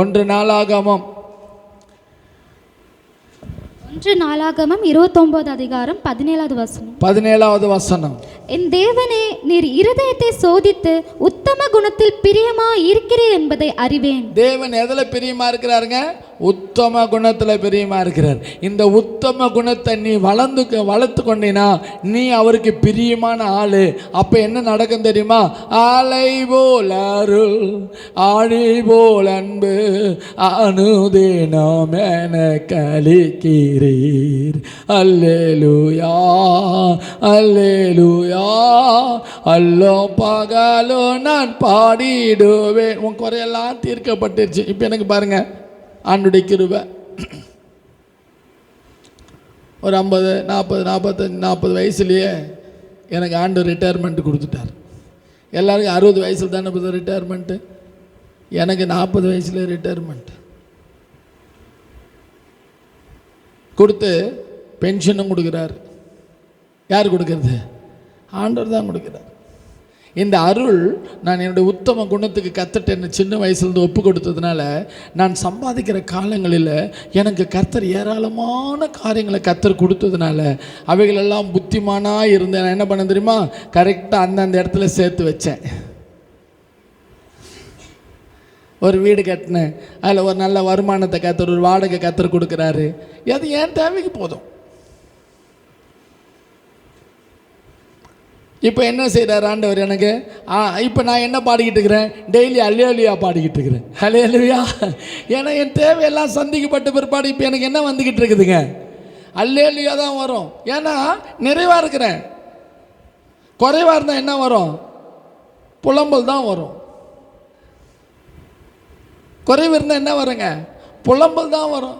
1 நாளாகமம் 29 அதிகாரம் 17வது வசனம். என் தேவனே, நீர் இருதயத்தை சோதித்து உத்தம குணத்தில் பிரியமா இருக்கிறீர் என்பதை அறிவேன். தேவன் எதுல பிரியமா இருக்கிறாருங்க? உத்தம குணத்துல பிரியமா இருக்கிறார். இந்த உத்தம குணத்தை நீ வளர்த்து கொண்டினா நீ அவருக்கு பிரியமான ஆளு. அப்ப என்ன நடக்கும் தெரியுமா? ஆலை போல் அருள், ஆழி போல் அன்பு, அனுதினம் எனக்கு அளிக்கிறீர். அல்லேலூயா, அல்லேலூயா. அல்லோ பகலோ நான் பாடிடுவேன். உன் குறையெல்லாம் தீர்க்கப்பட்டுருச்சு. இப்போ எனக்கு பாருங்க, ஆண்டுடைய கிருபை. ஒரு 50, 40, 45, 40 வயசுலேயே எனக்கு ஆண்டு ரிட்டையர்மெண்ட் கொடுத்துட்டார். எல்லாருக்கும் 60 வயசில் தானே ரிட்டையர்மெண்ட்டு. எனக்கு 40 வயசுல ரிட்டையர்மெண்ட் கொடுத்து பென்ஷனும் கொடுக்குறாரு. யார் கொடுக்கறது? ஆண்டவர் தான் கொடுக்குறார். இந்த அருள் நான் என்னுடைய உத்தம குணத்துக்கு கற்றுட்டு என்ன சின்ன வயசுலேருந்து ஒப்பு கொடுத்ததுனால நான் சம்பாதிக்கிற காலங்களில் எனக்கு கர்த்தர் ஏராளமான காரியங்களை கர்த்தர் கொடுத்ததுனால அவைகளெல்லாம் புத்திமானாக இருந்தேன். நான் என்ன பண்ண தெரியுமா? கரெக்டாக அந்தந்த இடத்துல சேர்த்து வச்சேன். ஒரு வீடு கட்டினேன், அதில் ஒரு நல்ல வருமானத்தை கர்த்தர், ஒரு வாடகை கர்த்தர் கொடுக்குறாரு. அது ஏன் தேவைக்கு போதும். இப்போ என்ன செய்கிறார் ஆண்டவர் எனக்கு? இப்போ நான் என்ன பாடிக்கிட்டு இருக்கிறேன்? டெய்லி அல்லேலூயா பாடிக்கிட்டு இருக்கிறேன். அல்லேலூயா. ஏன்னா என் தேவையெல்லாம் சந்திக்கப்பட்ட பிற்பாடு இப்போ எனக்கு என்ன வந்துக்கிட்டு இருக்குதுங்க? அல்லேலூயா தான் வரும். ஏன்னா நிறைவாக இருக்கிறேன். குறைவாக இருந்தால் என்ன வரும்? புலம்பல் தான் வரும். குறைவு இருந்தால் என்ன வருங்க? புலம்பல் தான் வரும்.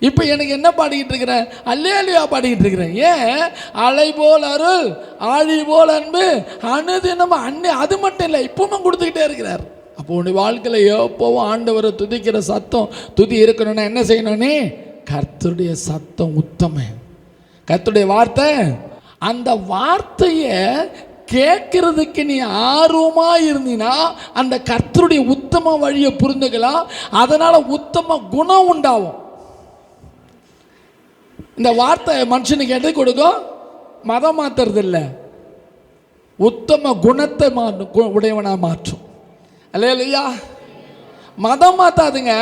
இப்போ எனக்கு என்ன பாடிக்கிட்டு இருக்கிறேன்? அல்லேலூயா பாடிக்கிட்டு இருக்கிறேன். ஏன்? அலை போல் அருள், ஆழி போல் அன்பு, அனுதினம் அது மட்டும் இல்லை, இப்பவும் கொடுத்துக்கிட்டே இருக்கிறார். அப்போ உன்னுடைய வாழ்க்கையில் எப்போவும் ஆண்டவரை துதிக்கிற சத்தம், துதி இருக்கணும்னா என்ன செய்யணும்? நீ கர்த்தருடைய சத்தம் உத்தம, கர்த்தருடைய வார்த்தை. அந்த வார்த்தையை கேட்கறதுக்கு நீ ஆர்வமாக இருந்தீன்னா அந்த கர்த்தருடைய உத்தம வழியை புரிந்துக்கலாம். அதனால் உத்தம குணம் உண்டாகும். இந்த வார்த்தை மனுஷனுக்கு எதை கொடுக்கும்? மதம் மாற்றுறது இல்லை, உத்தம குணத்தை உடையவனாக மாற்றும். அல்லேலூயா. மதம் மாற்றாதுங்க.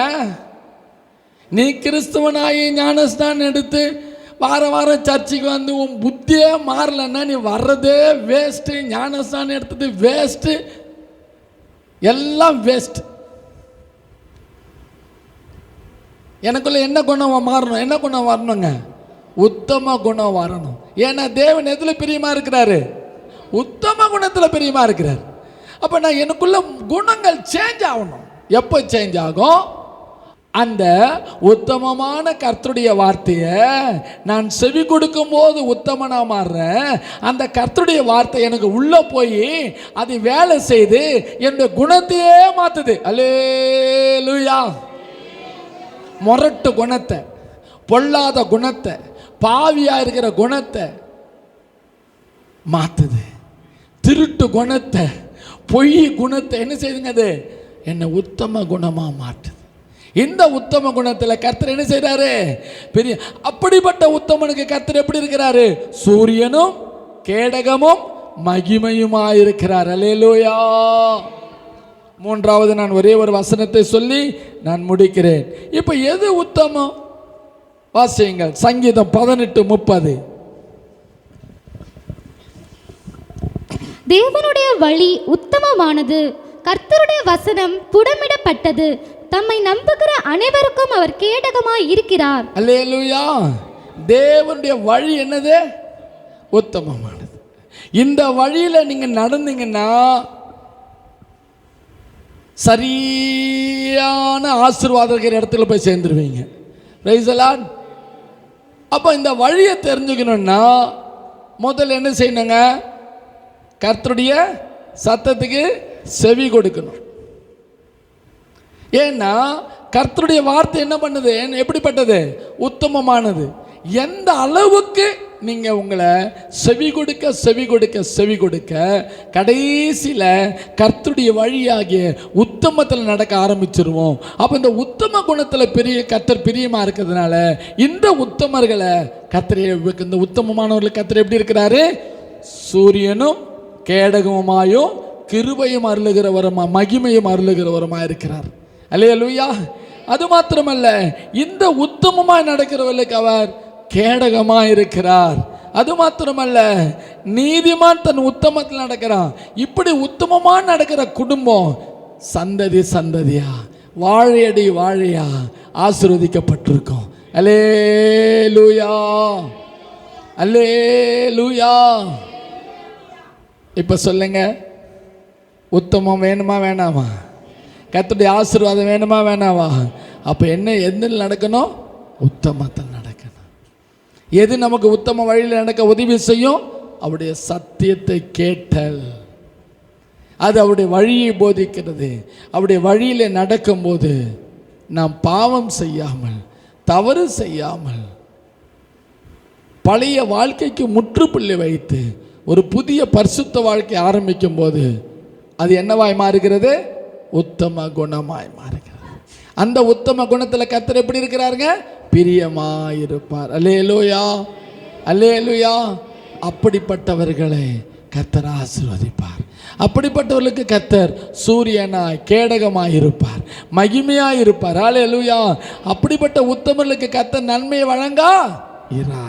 நீ கிறிஸ்துவனாகி ஞானஸ்நானம் எடுத்து வாரம் சர்ச்சுக்கு வந்து உன் புத்தியே மாறலன்னா நீ வர்றதே வேஸ்ட்டு. ஞானஸ்நானம் எடுத்தது வேஸ்ட்டு, எல்லாம் வேஸ்ட். எனக்குள்ள என்ன குணம் மாறணும்? என்ன குணம் வரணுங்க? உத்தம குணம் வரணும். ஏன்னா தேவன் எதில் பிரியமாக இருக்கிறாரு? உத்தம குணத்தில் பிரியமாக இருக்கிறார். அப்போ நான் எனக்குள்ள குணங்கள் சேஞ்ச் ஆகணும். எப்போ சேஞ்ச் ஆகும்? அந்த உத்தமமான கர்த்தருடைய வார்த்தையை நான் செவி கொடுக்கும் போது உத்தமனா மாறுறேன். அந்த கர்த்தருடைய வார்த்தை எனக்கு உள்ள போய் அது வேலை செய்து என்னுடைய குணத்தையே மாத்துது. அல்லேலூயா. முரட்டு குணத்தை, பொல்லாத குணத்தை, பாவியா இருக்கிற குணத்தை மாத்துது. திருட்டு குணத்தை, பொய் குணத்தை என்ன செய்யுதுங்க? அது என்னை உத்தம குணமா மாற்றுது. இந்த உத்தம குணத்தில் கர்த்தர் என்ன செய்றாரு? பெரிய அப்படிப்பட்ட உத்தமனுக்கு கர்த்தர் எப்படி இருக்கிறாரு? சூரியனும் கேடகமும் மகிமையுமாயிருக்கிறார். அல்லேலூயா. மூன்றாவது நான் ஒரே ஒரு வசனத்தை சொல்லி நான் முடிக்கிறேன். இப்போ எது உத்தமம்? வாசியுங்கள் சங்கீதம் 18:30. தேவனுடைய வழி உத்தமமானது, கர்த்தருடைய வசனம் புடமிடப்பட்டது, தம்மை நம்புகிற அனைவருக்கும் அவர் கேடகமாய் இருக்கிறார். அல்லேலூயா. தேவனுடைய வழி என்னது? உத்தமமானது. இந்த வழியில் நீங்க நடந்தீங்கன்னா சரியான ஆசீர்வாதம் இருக்கிற இடத்துல போய் சேர்ந்துருவீங்க. Price the Lord. அப்போ இந்த வழியை தெரிஞ்சுக்கணும்னா முதல்ல என்ன செய்யணுங்க? கர்த்தருடைய சத்தத்துக்கு செவி கொடுக்கணும். ஏன்னா கர்த்தருடைய வார்த்தை என்ன பண்ணுது? எப்படிப்பட்டது? உத்தமமானது. எந்த அளவுக்கு நீங்க உங்களை செவி கொடுக்க செவி கொடுக்க செவி கொடுக்க கடைசியில் கர்த்தருடைய வழியாகிய உத்தமத்தில் நடக்க ஆரம்பிச்சிருவோம். அப்போ இந்த உத்தம குணத்தில் கர்த்தர் பிரியமா இருக்கிறதுனால இந்த உத்தமர்களை கர்த்தர், இந்த உத்தமமானவர்கள் கர்த்தர் எப்படி இருக்கிறாரு? சூரியனும் கேடகமாயும் கிருபையும் அருளுகிறவருமா மகிமையும் அருளுகிறவருமா இருக்கிறார். அல்லேலூயா. அது மாத்திரமல்ல, இந்த உத்தமமாய் நடக்கிறவர்களுக்கு அவர் கேடகமாய் இருக்கிறார். அது மாத்திரமல்ல, நீதிமான் தன் உத்தமத்தில் நடக்கிறான். இப்படி உத்தமமா நடக்கிற குடும்பம் சந்ததி சந்ததியா வாழையடி வாழையா ஆசீர்வதிக்கப்பட்டிருக்கும். அல்லேலூயா. அல்லேலூயா. இப்ப சொல்லுங்க, உத்தமம் வேணுமா வேணாமா? கர்த்தருடைய ஆசீர்வாதம் வேணுமா வேணாமா? அப்போ எந்த நடக்கணும்? உத்தமத்தில் நடக்கணும். எது நமக்கு உத்தம வழியில் நடக்க உதவி செய்யும்? அவருடைய சத்தியத்தை கேட்டல். அது அவருடைய வழியை போதிக்கிறது. அவருடைய வழியில் நடக்கும்போது நாம் பாவம் செய்யாமல் தவறு செய்யாமல் பழைய வாழ்க்கைக்கு முற்றுப்புள்ளி வைத்து ஒரு புதிய பரிசுத்த வாழ்க்கை ஆரம்பிக்கும் போது அது என்னவாய் மாறுகிறது? உத்தம குணமாய் மாறுகிறது. அந்த உத்தம குணத்தில் கர்த்தர் எப்படி இருக்கிறாருங்க? பிரியமாயிருப்பார். அல்லேலூயா. அல்லேலூயா. அப்படிப்பட்டவர்களை கர்த்தர் ஆசீர்வதிப்பார். அப்படிப்பட்டவர்களுக்கு கர்த்தர் சூரியனாய் கேடகமாய் இருப்பார், மகிமையாய் இருப்பார். அல்லேலூயா. அப்படிப்பட்ட உத்தமர்களுக்கு கர்த்தர் நன்மையை வழங்கா இரா.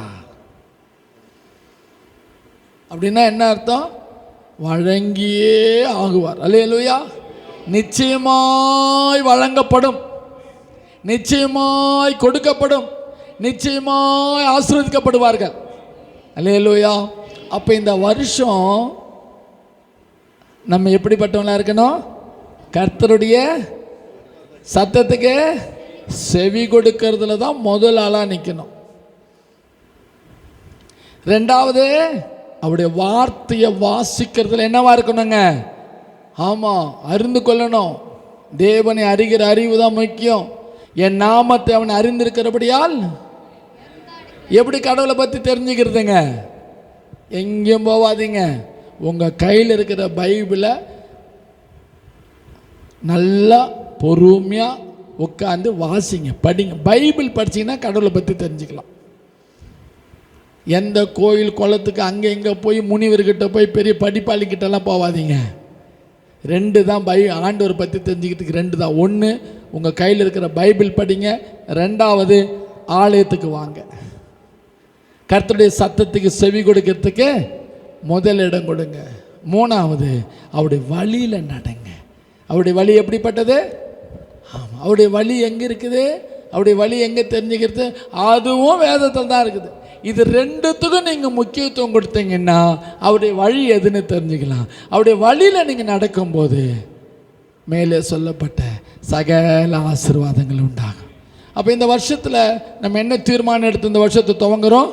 அப்படின்னா என்ன அர்த்தம்? வழங்கியே ஆகுவார். அல்லேலூயா. நிச்சயமாய் வழங்கப்படும், நிச்சயமாய் கொடுக்கப்படும், நிச்சயமாய் ஆசீர்வதிக்கப்படுவார்கள். அல்லேலூயா. அப்போ இந்த வருஷம் நம்ம எப்படிப்பட்டவங்களா இருக்கணும்? கர்த்தருடைய சத்தத்துக்கு செவி கொடுக்கறதுல தான் முதல் ஆளாக நிற்கணும். ரெண்டாவது, அவருடைய வார்த்தையை வாசிக்கிறதுல என்னவா இருக்கணுங்க? ஆமாம், அறிந்து கொள்ளணும். தேவனை அறிகிற அறிவு தான் முக்கியம். என் நாமத்தை அவன் அறிந்திருக்கிறபடியால் எப்படி கடவுளை பற்றி தெரிஞ்சுக்கிறதுங்க? எங்கேயும் போவாதீங்க. உங்கள் கையில் இருக்கிற பைபிளை நல்லா பொறுமையாக உட்காந்து வாசிங்க, படிங்க. பைபிள் படிச்சிங்கன்னா கடவுளை பற்றி தெரிஞ்சுக்கலாம். எந்த கோயில் குளத்துக்கு அங்கே இங்கே போய் முனிவர்கிட்ட போய் பெரிய படிப்பாளிக்கிட்டலாம் போவாதீங்க. ரெண்டு தான் ஆண்டவரை பற்றி தெரிஞ்சுக்கிறதுக்கு ரெண்டு தான். ஒன்று, உங்கள் கையில் இருக்கிற பைபிள் படிங்க. ரெண்டாவது, ஆலயத்துக்கு வாங்க. கர்த்தருடைய சத்தத்துக்கு செவி கொடுக்கறதுக்கு முதல் இடம் கொடுங்க. மூணாவது, அவருடைய வழியில் நடங்க. அவருடைய வழி எப்படிப்பட்டது? ஆமாம், அவருடைய வழி எங்கே இருக்குது? அவருடைய வழி எங்கே தெரிஞ்சுக்கிறது? அதுவும் வேதத்தில் தான் இருக்குது. இது ரெண்டுத்துக்கும் நீங்கள் முக்கியத்துவம் கொடுத்தீங்கன்னா அவருடைய வழி எதுன்னு தெரிஞ்சுக்கலாம். அவருடைய வழியில் நீங்கள் நடக்கும்போது மேலே சொல்லப்பட்ட சகல ஆசீர்வாதங்கள் உண்டாகும். அப்போ இந்த வருஷத்தில் நம்ம என்ன தீர்மானம் எடுத்து இந்த வருஷத்தை துவங்குறோம்?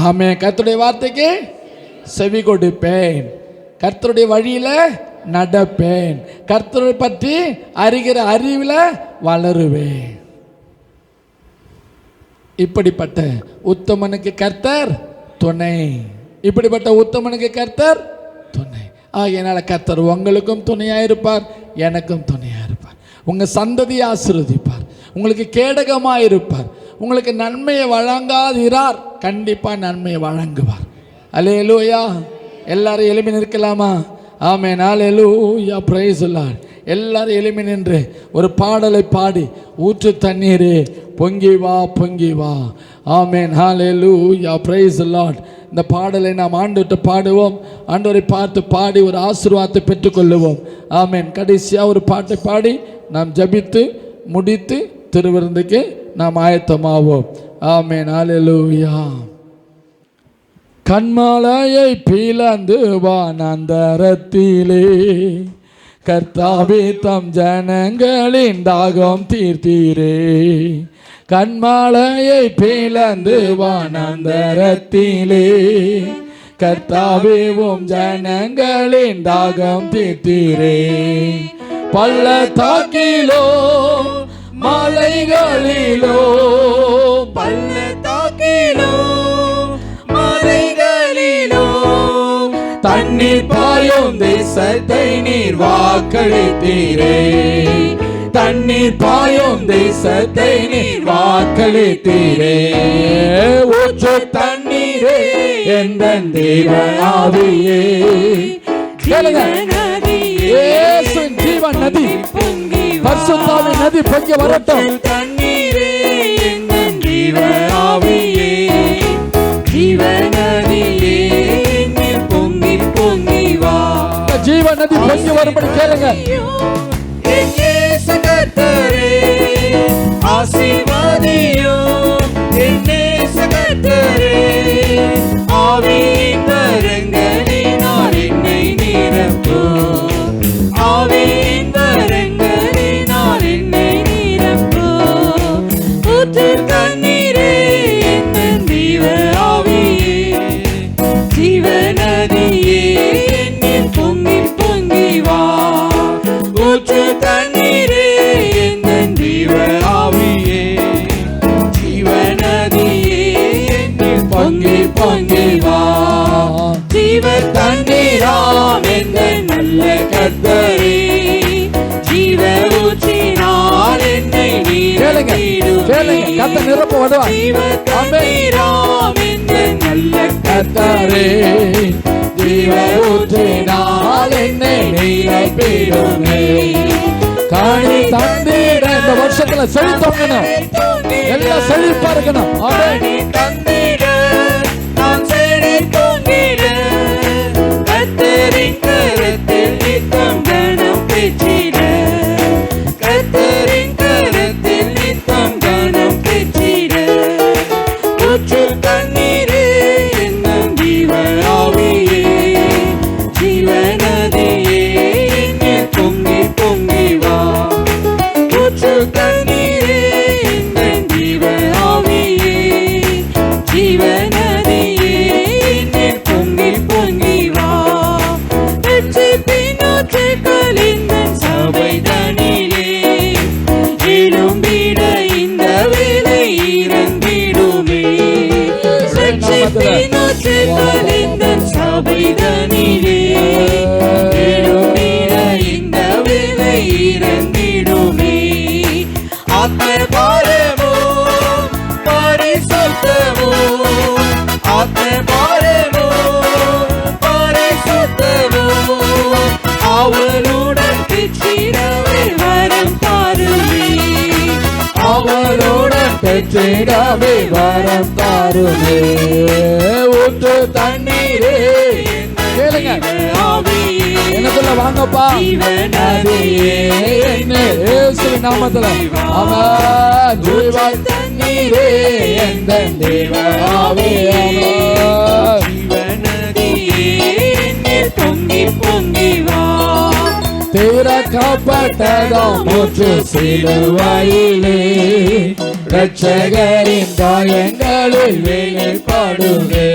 ஆமே, கர்த்தருடைய வார்த்தைக்கு செவி கொடுப்பேன், கர்த்தருடைய வழியில் நடப்பேன், கர்த்தரை பற்றி அறிகிற அறிவில் வளருவேன். இப்படிப்பட்ட உத்தமனுக்கு கர்த்தர் துணை. இப்படிப்பட்ட உத்தமனுக்கு கர்த்தர் துணை. ஆகையினால கர்த்தர் உங்களுக்கும் துணையாக இருப்பார், எனக்கும் துணையாக இருப்பார். உங்கள் சந்ததியை ஆசீர்வதிப்பார், உங்களுக்கு கேடகமாக இருப்பார், உங்களுக்கு நன்மையை வழங்காதிரார், கண்டிப்பாக நன்மையை வழங்குவார். அல்லேலூயா. எல்லாரும் எழுப்பி நிற்கலாமா? ஆமென். அல்லேலூயா. Price the Lord. எல்லாரும் எழுப்பி நின்று ஒரு பாடலை பாடி, ஊற்று தண்ணீரே பொங்கி வா பொங்கி வா. Amen. Hallelujah. Praise the lord. இந்த பாடலை நாம் ஆண்டவர்கிட்ட பாடுவோம். ஆண்டவரை பார்த்து பாடி ஒரு ஆசீர்வாதத்தை பெற்றுக்கொள்ளுவோம். ஆமென். கடைசியாக ஒரு பாட்டை பாடி நாம் ஜபித்து முடித்து திருவிருந்துக்கு நாம் ஆயத்தமாவோம். ஆமென். ஹல்லேலூயா. கண்மாலையை பிளந்து வானந்தரத்திலே கர்த்தாவே தம் ஜனங்களின் தாகம் தீர்த்தீரே. கண்மாலையை பிளந்து வானந்தரத்திலே கர்த்தாவே உம் ஜனங்களின் தாகம் தீர்த்தீரே. பள்ளத்தாக்கிலோ மலைகளிலோ, பள்ளத்தாக்கிலோ மலைகளிலோ, தண்ணீர் பாயும் தேசத்தை நீர் வாக்களித்தீரே. தண்ணீர் பாயும் தேசத்தை நீர் வாக்களித்தீரே. ஊற்று தண்ணீரே எந்தன் தேவ ஆவியே. இயேசுவின் ஜீவன் நதி, பரிசுத்தாவின் நதி பொங்கி வரட்டும். தண்ணீரே எந்தன் தேவ ஆவியே, ஜீவநதியே என்னில் பொங்கி பொங்கி வா. ஜீவன் நதி பொங்கி வரும்படி கேளுங்க. என் இயேசு கர்த்தரே ஆசீர்வதியும், என் இயேசு கர்த்தரே ஆவியின் கரங்களினால் என்னை நிரப்பும், ஆவியின் கரங்களினால் என்னை நிரப்பும். ஊற்று தண்ணீரே என் ஜீவ ஆவியே, ஜீவநதியே என்னில் பொங்கி பொங்கி வா. ஊற்று தண்ணீரே என் ஜீவ ஆவியே, ஜீவநதியே என்னில் பொங்கி பொங்கி வா. ஜீவ தண்ணீராம் என்ற நல்ல கர்த்தரே, ஜீவ ஊற்றினால் என்னை நீரப்பிடுமே. நிரப்ப வருவார். ஜீவ தண்ணீராம் என்ற நல்ல கர்த்தரே, ஜீவ ஊற்றினால் என்னை நிரப்பிடுமே. காணி தந்திட இந்த வருஷத்துல செழித்தோங்கணும், எல்லாம் செழிப்பா இருக்கணும். ஆமென். தந்திட நான் செழித்தோங்கிட, கர்த்தரின் கரத்தில் நித்தம் கனம் பெற்றிட, கர்த்தரின் கரத்தில் நித்தம் கனம் பெற்றிட. ஊற்று தண்ணீரே என்னும் ஜீவ ஆவியே, ஜீவநதியே என்னில் பொங்கி பொங்கி வா. ஊற்று தண்ணீரே என்னும் ஜீவ ஆவியே, ஜீவநதியே என்னில் பொங்கி பொங்கி வா. ரட்சிப்பின் ஊற்றுக்கள் இந்த சபைதனிலே எழும்பிட இந்த வேளை இறங்கிடுமே. ரட்சிப்பின் ஊற்றுக்கள் இந்த சபைதனிலே எழும்பிட இந்த வேளை இறங்கிடுமே. ஆத்ம பாரமோ பரிசுத்தமோ, ஆத்ம பாரமோ பரிசுத்தமோ, அவளுடன் பெற்றிடவே வரம் தாருமே, அவளுடன் பெற்றிடவே வரம் தாருமே. ஊற்று தண்ணீரே கேளுங்க. எனக்குள்ள வாங்கப்பா. நதியே என்னை இயேசுவின் நாமத்துல. ஆமென். ஜீவ தண்ணீரே எந்தன் தேவ ஆவியே. ஜீவநதியே என்னில் பொங்கி பொங்கி வா. திறக்கா திறக்கப்பட்டதாம் மூச்சு சிலுவையிலே இரட்சகரின் காயங்களில் வெளிப்படுவே.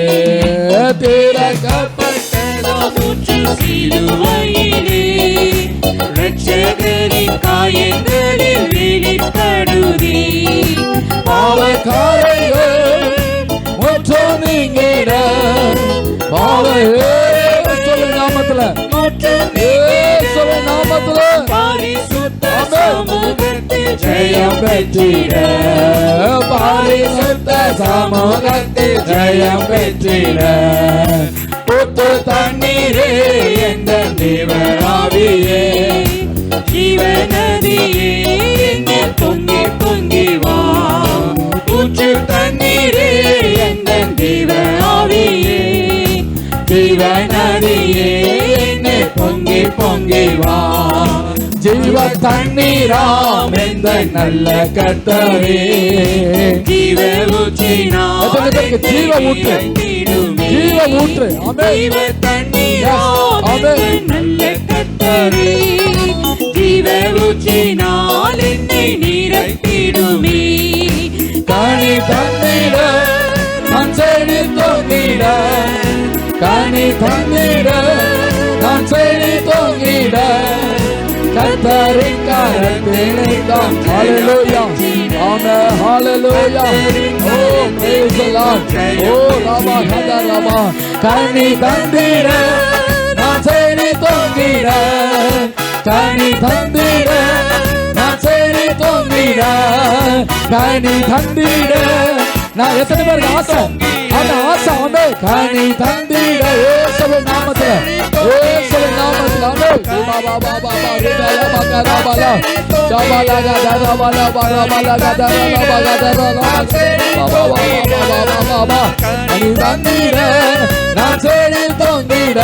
திறக்கப்பட்டதாம் மூச்சு சிலுவையிலே இரட்சகரின் காயங்களில் வெளிப்படுவே. பாவக்காரர்கள் முற்றும் நீங்கிட சொல்லு நாமத்துல நாமத்துல பரிசுத்த சமூகத்தில் ஜெயம் பெற்றிட பரிசுத்த சமூகத்தில் ஜெயம் பெற்றிட புத்து தண்ணீரே எந்த தேவராவியே ஜீவநதியே என்னில் பொங்கி பொங்கி வா. ஊற்று தண்ணீரே எந்த தேவராவியே ஜீவநதியே என்னில் பொங்கி பொங்கி வா. ஜீவ தண்ணீராம் எந்த நல்ல கர்த்தரே ஜீவ ஊற்றினார் ஜீவ ஊற்று ஜீவ ஊற்று ஜீவ தண்ணீராம் நல்ல கர்த்தரே ஜீவ ஊற்றினால் என்னை நிரப்பிடுமே. கனி தந்திட நான் செடி தொங்கிட கனி தந்திட நான் செடி தொங்கிட கர்த்தரின் கரத்திலே தான். ஹalleluya ஆமென் ஹalleluya. ஓ praise the Lord. ஓ ராமா கதா ராமா கனி தந்திட நான் செடி தொங்கிட கனி தந்திட நான் செடி தொங்கிட கனி தந்திட. நான் எத்தனை பேருக்கு ஆசை அந்த ஆசை ஆமே கனி தந்திட இயேசுவின் நாமத்துல இயேசுவின் நாமத்துல ஆமே. பாபா பாபா பாபா ரிதல பகரா பலா ஜபாலா கதரா பலா பலா பலா கதரா பலா கதரா பாபா பாபா பாபா பாபா கனி தந்திட நான் செடி தொங்கிட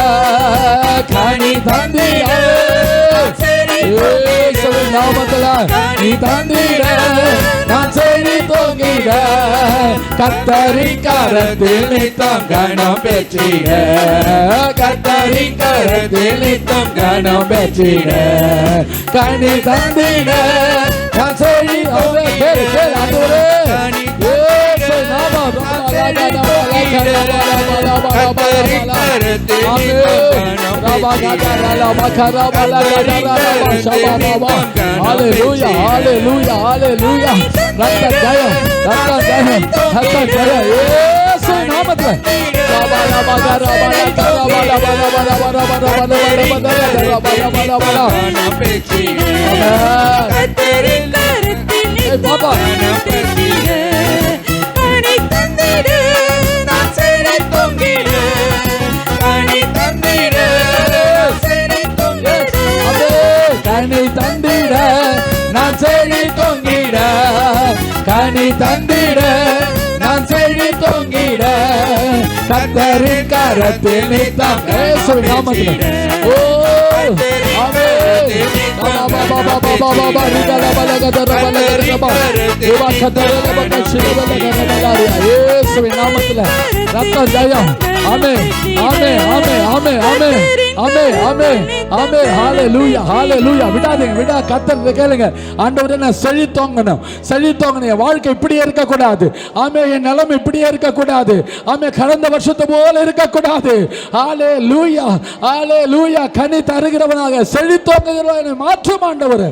கனி தந்திட இயேசுவின் நாமத்துல நீ தந்திட நான் செடி தொங்கிட கர்த்தரின் கரத்தில் நித்தம் கனம் பெற்றிட கர்த்தரின் கரத்தில் நித்தம் கனம் பெற்றிட கனி தந்திட நான் செடி கேளு கேளு அதுவே Hallelujah, hallelujah, hallelujah. Ratta jaya, ratta jaya, ratta jaya. Yesu namatla. Bala bala bala bala bala bala bala bala bala bala bala bala. Hey Papa. கனி தந்திட நான் செடி தொங்கிட கனி தந்திட நான் செடி தொங்கிட கர்த்தரின் கரத்தில் நித்தம் இயேசுவின் நாமத்தில். ஓ ஆமென். பாபா பாபா பாபா பாபா ரிதல பலகதர பலகரபா தேவா கதர பலக சிலபலக நபலாரியா இயேசுவின் நாமத்தில் ரத்த ஜெயம். ஆமென் ஆமென் ஆமென் ஆமென் ஆமென் ஆமென் ஆமென் ஆமென். ஹalleluya ஹalleluya. விடாதீங்க விடா கர்த்தரை கேளுங்க. ஆண்டவரே நான் செழித்தோங்கணும் செழித்தோங்கணும். என் வாழ்க்கை இப்படியே இருக்க கூடாது. ஆமென். என் நிலைமை இப்படியே இருக்க கூடாது. ஆமென். கடந்த வருஷத்தை போல இருக்க கூடாது. ஹalleluya ஹalleluya. கனி தருகிறவனாக செழித்தோங்குகிறவனை மாற்றும் ஆண்டவரே.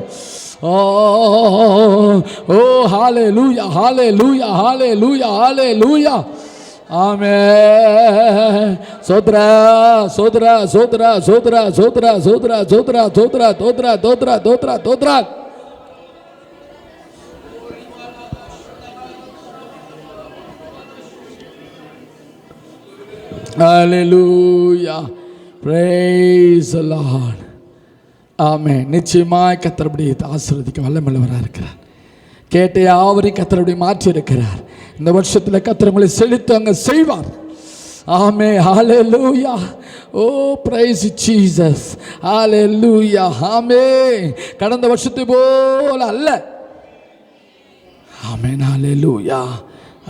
ஓ ஓ ஹalleluya ஹalleluya ஹalleluya ஹalleluya. ஆமென். சோத்ரா சோத்ரா சோத்ரா சோத்ரா சோத்ரா சோத்ரா சோத்ரா சோத்ரா தோத்ரா தோத்ரா தோத்ரா தோத்ரா. Hallelujah. Praise the Lord. ஆமென். நிச்சயமாய் கர்த்தருடைய ஆசீர்வதிக்க வல்லமையுள்ளவராக இருக்கிறார். கேட்ட யாவரையும் கர்த்தருடைய மாற்றி இருக்கிறார். இந்த வருஷத்தில் கர்த்தர் உங்களை செழித்து அங்கே செய்வார். ஆமென். ஹalleluya. ஓ praise Jesus. ஹalleluya. ஆமென். கடந்த வருஷத்தை போல அல்ல. ஆமென். ஹalleluya.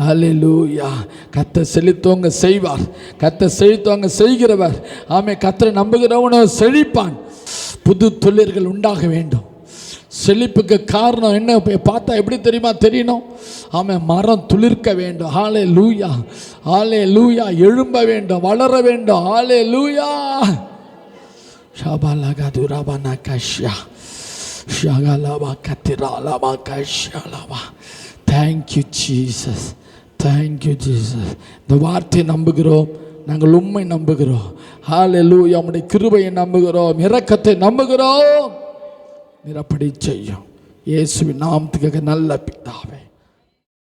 ஹalleluya. கர்த்தர் செழித்தவங்க செய்வார். கர்த்தர் செழித்தவங்க செய்கிறவர். ஆமென். கர்த்தரை நம்புகிறவனோ செழிப்பான். புது துளிர்கள் உண்டாக வேண்டும். செழிப்புக்கு காரணம் என்ன பார்த்தா எப்படி தெரியுமா தெரியணும்? ஆமாம், மரம் துளிர்க்க வேண்டும். ஹாலே லூயா, ஹாலே லூயா. எழும்ப வேண்டும், வளர வேண்டும். Hallelujah. ஷாபாலகா துராபானா கஷ்யா ஷாகாலாபா கத்திராலாபா கஷ்யாலாபா. Thank you Jesus, thank you Jesus. இந்த வார்த்தையை நம்புகிறோம், நாங்கள் உம்மை நம்புகிறோம். ஹாலே லூயா. உம்முடைய கிருபையை நம்புகிறோம், இரக்கத்தை நம்புகிறோம். நிரப்படி செய்யும் இயேசுவின் நாமத்துக்காக நல்ல பிதாவே.